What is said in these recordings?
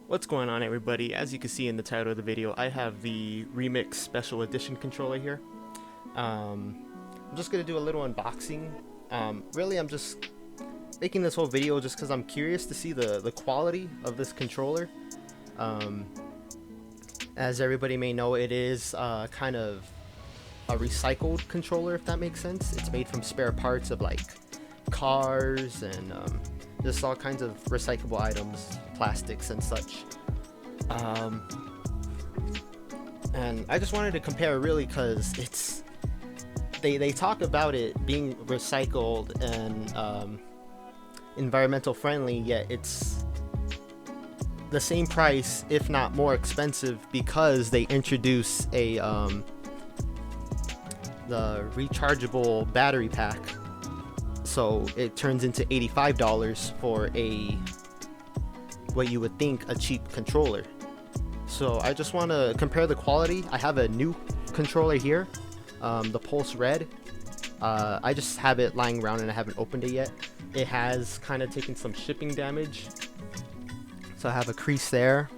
What's going on, everybody? As you can see in the title of the video, I have the Remix Special Edition controller here. I'm just going to do a little unboxing. Really, I'm just making this whole video just because I'm curious to see the quality of this controller. As everybody may know, it is kind of a recycled controller, if that makes sense. It's made from spare parts of like cars and just all kinds of recyclable items, plastics and such. And I just wanted to compare really because it's they talk about it being recycled and environmental friendly, yet it's the same price, if not more expensive, because they introduce a the rechargeable battery pack. So it turns into $85 for what you would think a cheap controller. So I just want to compare the quality. I have a new controller here, the Pulse Red. I just have it lying around and I haven't opened it yet. It has kind of taken some shipping damage, so I have a crease there.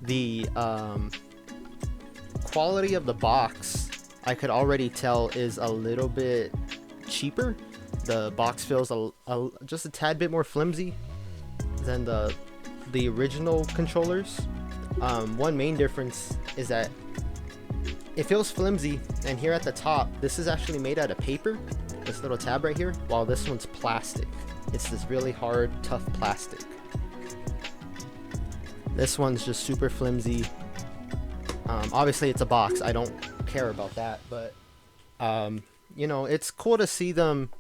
The quality of the box, I could already tell, is a little bit cheaper. The box feels just a tad bit more flimsy than the original controllers. One main difference is that it feels flimsy, and here at the top, this is actually made out of paper, this little tab right here, while this one's plastic. It's this really hard, tough plastic. This one's just super flimsy. Obviously it's a box, I don't care about that, but you know, it's cool to see them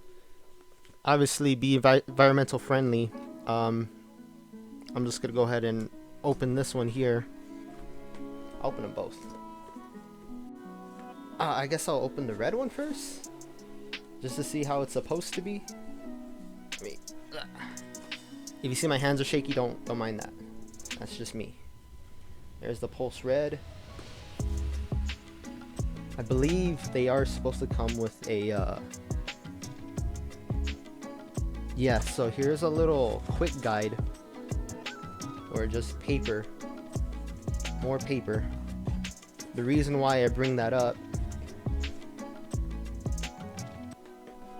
obviously be environmental friendly. I'm just gonna go ahead and open this one here. I'll open them both. I guess I'll open the red one first, just to see how it's supposed to be. If you see my hands are shaky, don't mind that. That's just me. There's the Pulse Red. I believe they are supposed to come with a yeah, so here's a little quick guide, or just paper, more paper. The reason why I bring that up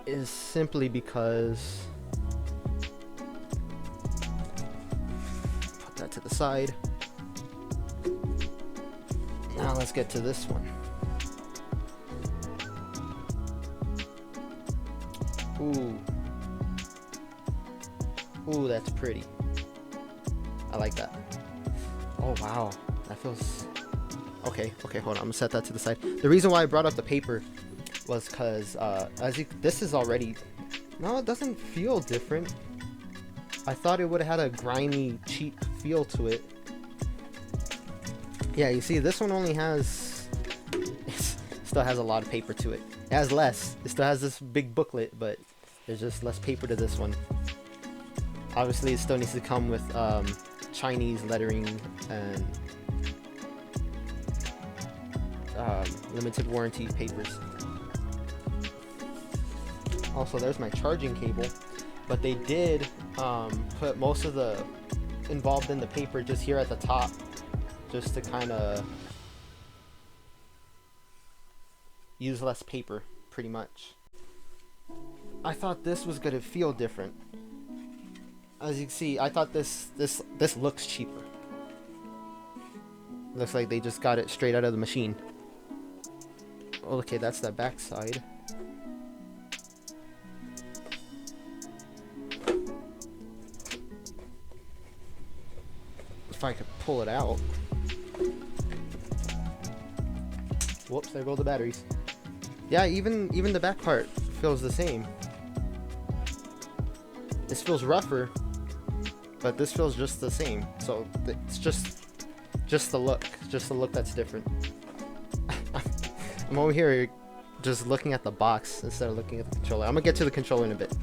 is simply because, put that to the side. Now let's get to this one. Ooh, that's pretty. I like that. Oh wow, that feels okay. Hold on, I'm gonna set that to the side. The reason why I brought up the paper was because this is already, no, it doesn't feel different. I thought it would have had a grimy, cheap feel to it. Yeah, you see, this one only has, it still has a lot of paper to it. It has less. It still has this big booklet, but there's just less paper to this one. Obviously, it still needs to come with Chinese lettering and limited warranty papers. Also, there's my charging cable, but they did put most of the involved in the paper just here at the top, just to kind of use less paper, pretty much. I thought this was gonna feel different. As you can see, I thought this looks cheaper. Looks like they just got it straight out of the machine. Okay, that's the back side. If I could pull it out. Whoops, there go the batteries. Yeah, even the back part feels the same. This feels rougher, but this feels just the same. So it's just the look. Just the look that's different. I'm over here just looking at the box instead of looking at the controller. I'm gonna get to the controller in a bit.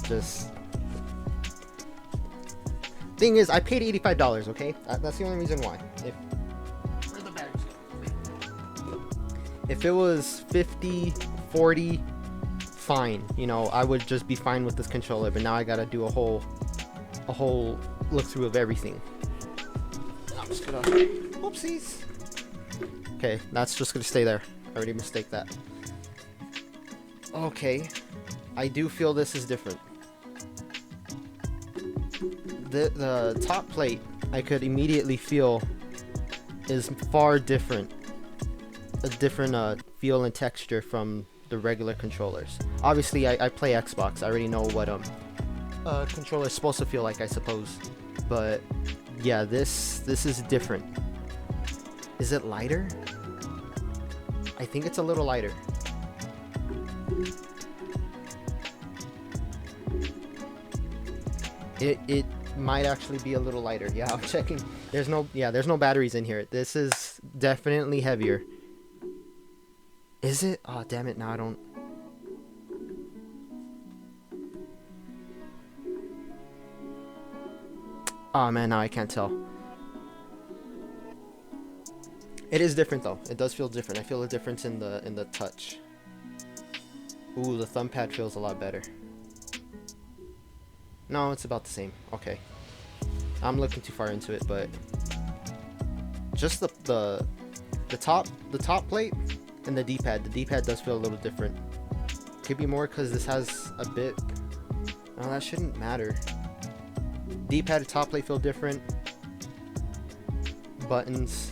Just thing is, I paid $85. Okay, that's the only reason why. Where the batteries go? If it was 50, 40, fine. You know, I would just be fine with this controller. But now I gotta do a whole look through of everything. I'm just gonna... Whoopsies. Okay, that's just gonna stay there. I already mistake that. Okay. I do feel this is different. The top plate, I could immediately feel, is far different. A different feel and texture from the regular controllers. Obviously, I play Xbox. I already know what a controller is supposed to feel like, I suppose. But yeah, this is different. Is it lighter? I think it's a little lighter. It might actually be a little lighter. Yeah, I'm checking. There's no batteries in here. This is definitely heavier. Is it? Oh, damn it. Now I don't... Oh, man, now I can't tell. It is different, though. It does feel different. I feel a difference in the touch. Ooh, the thumb pad feels a lot better. No, it's about the same. Okay. I'm looking too far into it, but... Just the top plate and the D-pad. The D-pad does feel a little different. Could be more because this has a bit... No, that shouldn't matter. D-pad and top plate feel different. Buttons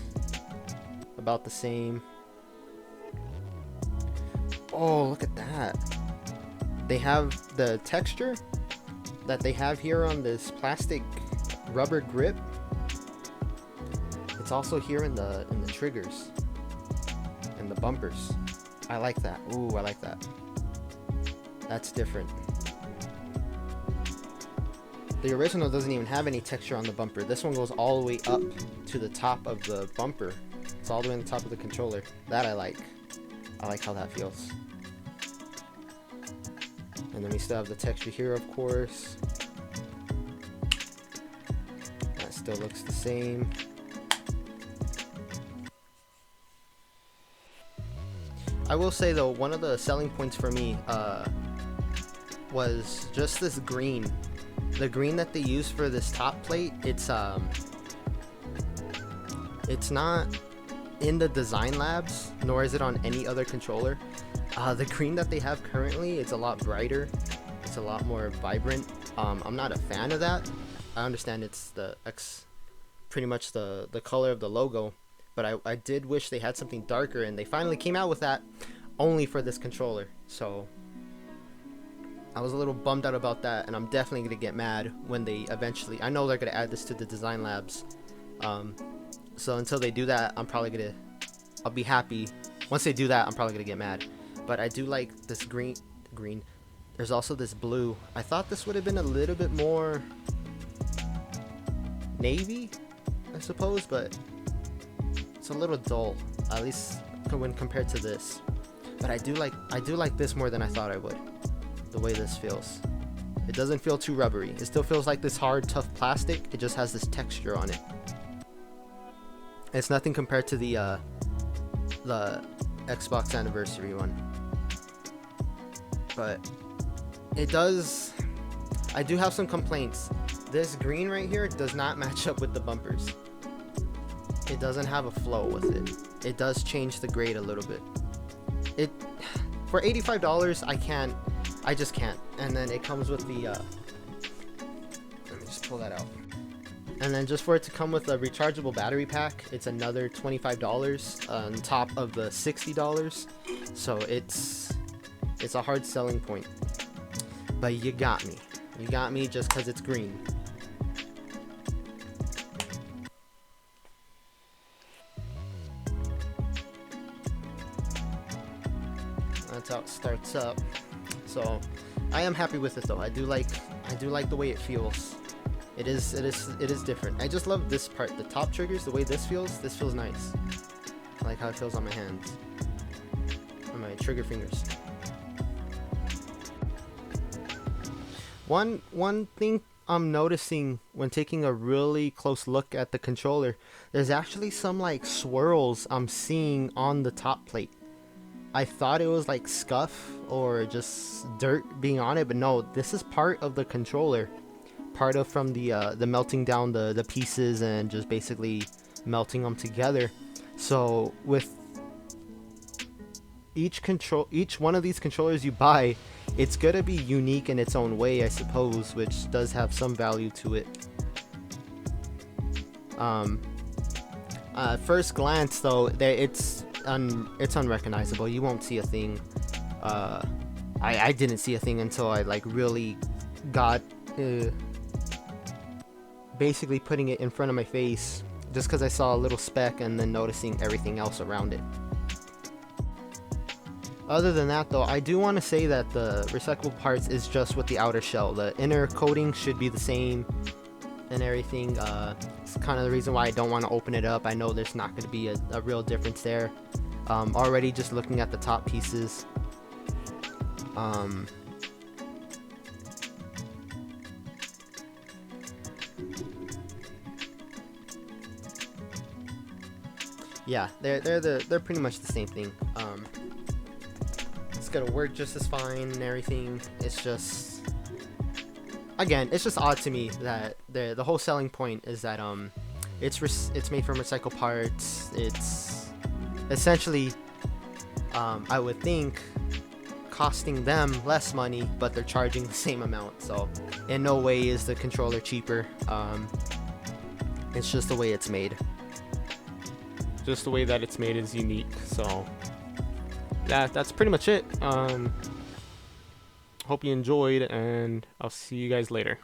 about the same. Oh, look at that. They have the texture that they have here on this plastic rubber grip. It's also here in the triggers and the bumpers. I like that. Ooh, I like that. That's different. The original doesn't even have any texture on the bumper. This one goes all the way up to the top of the bumper. It's all the way on the top of the controller. That I like. I like how that feels. And then we still have the texture here, of course. That still looks the same. I will say though, one of the selling points for me was just this green. The green that they use for this top plate, it's not in the design labs, nor is it on any other controller. The green that they have currently, it's a lot brighter. It's a lot more vibrant. I'm not a fan of that. I understand it's pretty much the color of the logo, but I did wish they had something darker, and they finally came out with that only for this controller. So I was a little bummed out about that, and I'm definitely gonna get mad when they eventually... I know they're gonna add this to the design labs. So until they do that, I'll be happy. Once they do that, I'm probably gonna get mad. But I do like this green. There's also this blue. I thought this would have been a little bit more navy, I suppose, but it's a little dull, at least when compared to this. But I do like this more than I thought I would. The way this feels. It doesn't feel too rubbery. It still feels like this hard, tough plastic. It just has this texture on it. It's nothing compared to the Xbox anniversary one. But it does... I do have some complaints. This green right here does not match up with the bumpers. It doesn't have a flow with it. It does change the grade a little bit. For $85, I just can't. And then it comes with the let me just pull that out. And then just for it to come with a rechargeable battery pack, it's another $25 on top of the $60. So it's a hard selling point. But you got me. You got me just because it's green. That's how it starts up. So I am happy with it though. I do like the way it feels. It is different. I just love this part. The top triggers, the way this feels nice. I like how it feels on my hands. On my trigger fingers. One thing I'm noticing when taking a really close look at the controller, there's actually some like swirls I'm seeing on the top plate. I thought it was like scuff or just dirt being on it, but no, this is part of the controller. Part of from the melting down the pieces and just basically melting them together. So with each one of these controllers you buy, it's gonna be unique in its own way, I suppose, which does have some value to it. First glance though, it's unrecognizable. You won't see a thing. I didn't see a thing until I like really got basically putting it in front of my face, just because I saw a little speck and then noticing everything else around it. Other than that though, I do want to say that the recyclable parts is just with the outer shell. The inner coating should be the same and everything. It's kind of the reason why I don't want to open it up. I know there's not going to be a real difference there. Already just looking at the top pieces. Yeah, they're pretty much the same thing. It's gonna work just as fine and everything. It's just, again, it's just odd to me that the whole selling point is that it's made from recycled parts. It's essentially, I would think, costing them less money, but they're charging the same amount. So in no way is the controller cheaper. It's just the way it's made. Just the way that it's made is unique. So that's pretty much it. Hope you enjoyed, and I'll see you guys later.